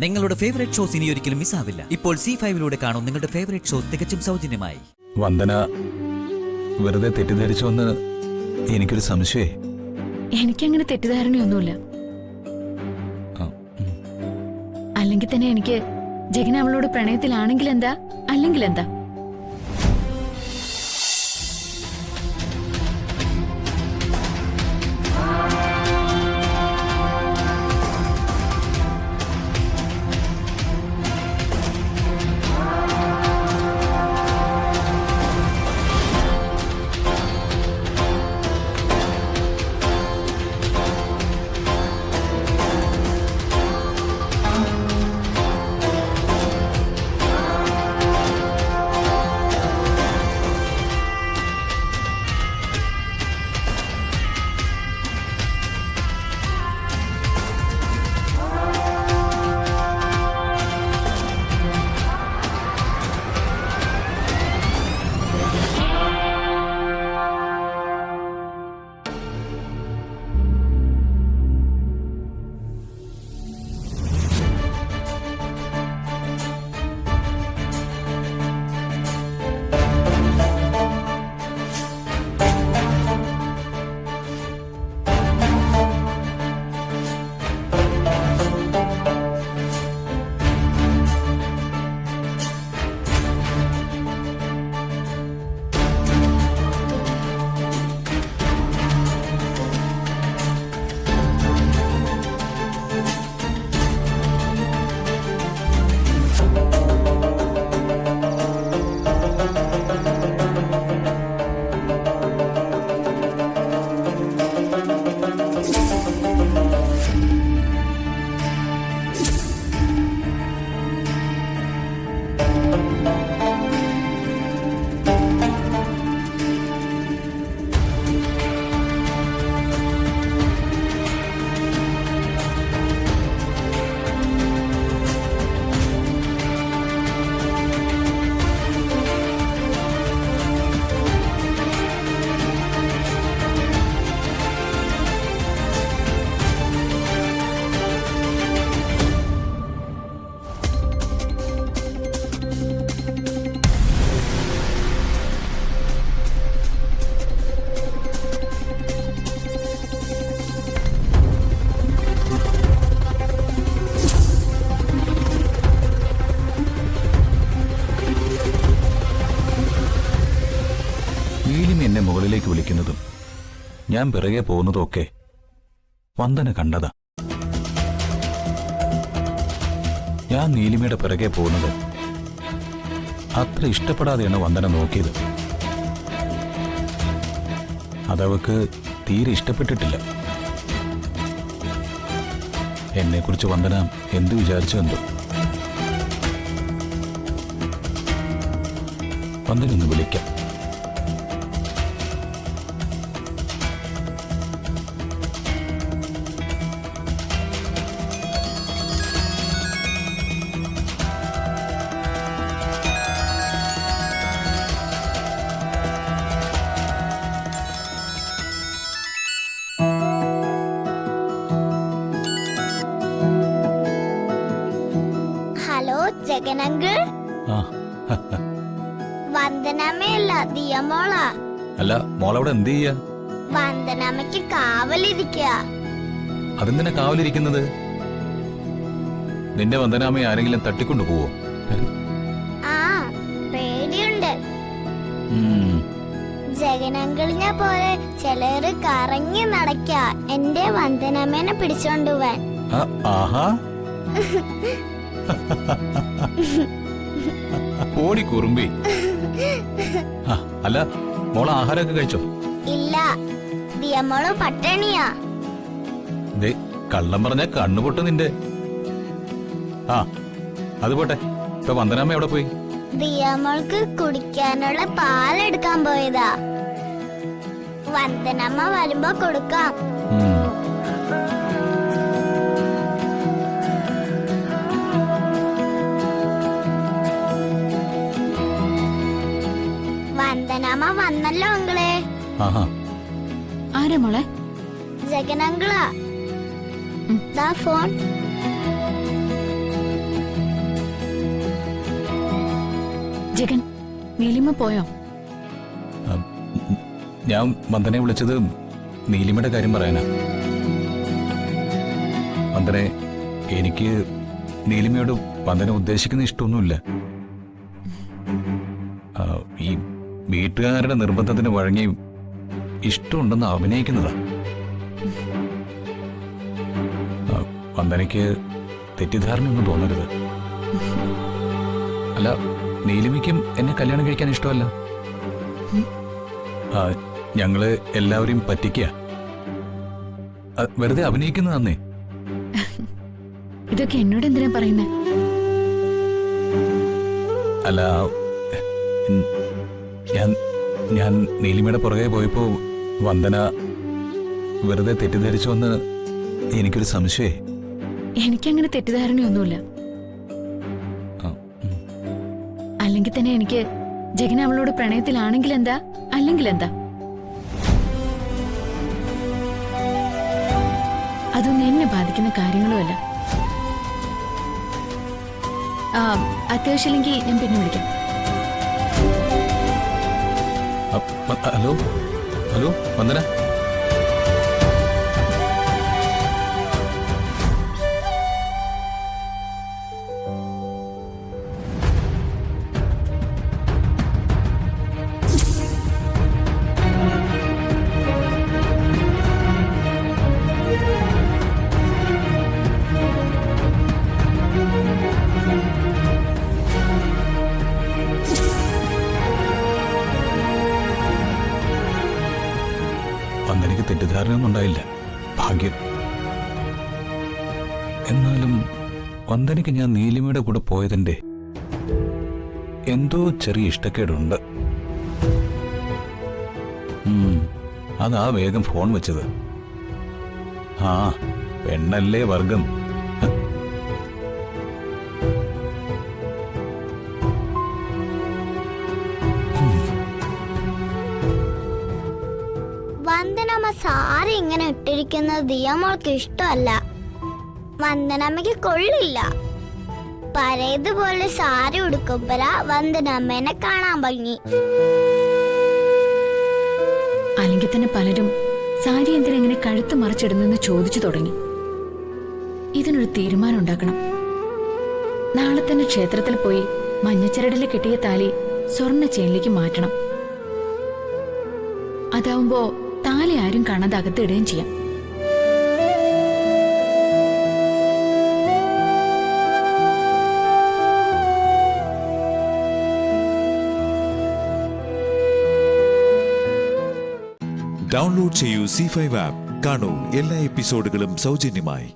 നിങ്ങളുടെ favourite shows ഇനി ഒരിക്കലും മിസ്സാവില്ല. ഇപ്പോൾ C5 കാണും നിങ്ങളുടെ ഫേവറേറ്റ് ഷോസ് തികച്ചും സൗജന്യമായി. വന്ദന വെറുതെ തെറ്റിദ്ധരിച്ചോന്ന് എനിക്കൊരു സംശയേ. എനിക്കങ്ങനെ തെറ്റിദ്ധാരണയൊന്നുമില്ല. അല്ലെങ്കിൽ തന്നെ എനിക്ക് ജഗൻ അവളോട് പ്രണയത്തിലാണെങ്കിൽ എന്താ, അല്ലെങ്കിൽ എന്താ? എന്നെ മുകളിലേക്ക് വിളിക്കുന്നതും ഞാൻ പിറകെ പോകുന്നതും ഒക്കെ വന്ദന കണ്ടതാ. ഞാൻ നീലിമയുടെ പിറകെ പോകുന്നത് അത്ര ഇഷ്ടപ്പെടാതെയാണ് വന്ദന നോക്കിയത്. അതവക്ക് തീരെ ഇഷ്ടപ്പെട്ടിട്ടില്ല. എന്നെക്കുറിച്ച് വന്ദന എന്ത് വിചാരിച്ചു എന്തോ. വന്ദനൊന്ന് വിളിക്കാം. Hello Jagan uncle. വന്ദനമ്മയല്ല, ദിയമോളാ. അല്ല, മോളവിടെ എന്ത് ചെയ്യാ? വന്ദനമ്മയ്ക്ക് കാവലിരിക്കുക. അതെന്തിനാ കാവലിരിക്കുന്നത്? നിന്റെ വന്ദനാമയെ ആരെങ്കിലും തട്ടിക്കൊണ്ടു പോവോ? ആ, പേടിയുണ്ട്. ജഗൻ അങ്കിളിനെ പോലെ ചിലര് കറങ്ങി നടക്ക എന്റെ വന്ദനമ്മേനെ പിടിച്ചോണ്ടുപോവാൻ. ആഹാ, ഓടി കുറുമ്പി. അല്ല, മോള് ആഹാരമൊക്കെ കഴിച്ചോ? ഇല്ല, ദിയമോള് പട്ടിണിയാ. കള്ളം പറഞ്ഞ കണ്ണുപൊട്ട് നിന്റെ. ആ, അത് പോട്ടെ. ഇപ്പൊ വന്ദനാമ്മ എവിടെ പോയി? ദിയമോൾക്ക് കുടിക്കാനുള്ള പാലെടുക്കാൻ പോയതാ. വന്ദനമ്മ വരുമ്പോ കൊടുക്കാം. വന്ദനമ്മ വന്നല്ലോ അങ്കിളെ. ആരാ മോളെ? ജഗൻ അങ്കിളാ. ദാ ഫോൺ. ജഗൻ, നീലിമ പോയോ? ഞാൻ വന്ദനെ വിളിച്ചത് നീലിമയുടെ കാര്യം പറയാനാ. വന്ദനെ, എനിക്ക് നീലിമയോട് വന്ദന ഉദ്ദേശിക്കുന്ന ഇഷ്ടമൊന്നുമില്ല. ഈ വീട്ടുകാരുടെ നിർബന്ധത്തിന് വഴങ്ങി ഇഷ്ടമുണ്ടെന്ന് അഭിനയിക്കുന്നതാ. വന്ദനയ്ക്ക് തെറ്റിദ്ധാരണയൊന്നും തോന്നരുത്. അല്ല, നീലിമയ്ക്കും എന്നെ കല്യാണം കഴിക്കാൻ ഇഷ്ടമല്ല. ഞങ്ങള് എല്ലാവരെയും പറ്റിക്കുക, വെറുതെ അഭിനയിക്കുന്നതാന്നേ. ഇതൊക്കെ എന്നോട് എന്തിനാ പറയുന്നേ? അല്ല, ഞാൻ നീലിമയുടെ പുറകെ പോയപ്പോ വന്ദന വെറുതെ തെറ്റിദ്ധരിച്ചുവെന്ന് എനിക്കൊരു സംശയേ. എനിക്കങ്ങനെ തെറ്റിദ്ധാരണയൊന്നുമില്ല. അല്ലെങ്കിൽ തന്നെ എനിക്ക് ജഗൻ അവളോട് പ്രണയത്തിലാണെങ്കിൽ എന്താ, അല്ലെങ്കിൽ എന്താ? അതൊന്നും എന്നെ ബാധിക്കുന്ന കാര്യങ്ങളുമല്ല. അത്യാവശ്യമില്ലെങ്കിൽ ഞാൻ പിന്നെ വിളിക്കാം. Hello hello Vandana. വന്ദനയ്ക്ക് തെറ്റിദ്ധാരണയൊന്നും ഉണ്ടായില്ല, ഭാഗ്യം. എന്നാലും വന്ദനയ്ക്ക് ഞാൻ നീലിമയുടെ കൂടെ പോയതിന്റെ എന്തോ ചെറിയ ഇഷ്ടക്കേടുണ്ട്. അതാ വേഗം ഫോൺ വെച്ചത്. പെണ്ണല്ലേ വർഗം. വന്ദനമ്മ സാരി ഇങ്ങനെ ഇട്ടിരിക്കുന്നത് ദിയമോൾക്ക് ഇഷ്ടമല്ല. വന്ദനമ്മയ്ക്ക് കൊള്ളില്ല. പഴയതുപോലെ സാരി ഉടുക്കുമ്പോഴാ വന്ദനമ്മേനെ കാണാൻ ഭംഗി. അല്ലെങ്കിൽ തന്നെ പലരും സാരി എന്തിനെങ്ങനെ കഴുത്ത് മറിച്ചിടുന്നെന്ന് ചോദിച്ചു തുടങ്ങി. ഇതിനൊരു തീരുമാനം ഉണ്ടാക്കണം. നാളെ തന്നെ ക്ഷേത്രത്തിൽ പോയി മഞ്ഞച്ചരടിൽ കെട്ടിയ താലി സ്വർണ്ണ ചെയിനിലേക്ക് മാറ്റണം. അതാവുമ്പോ താലി ആരും കാണാതെ അകത്തിടുകയും ചെയ്യാം. ഡൗൺലോഡ് ചെയ്യൂ C5 ആപ്പ്. കാണൂ എല്ലാ എപ്പിസോഡുകളും സൗജന്യമായി.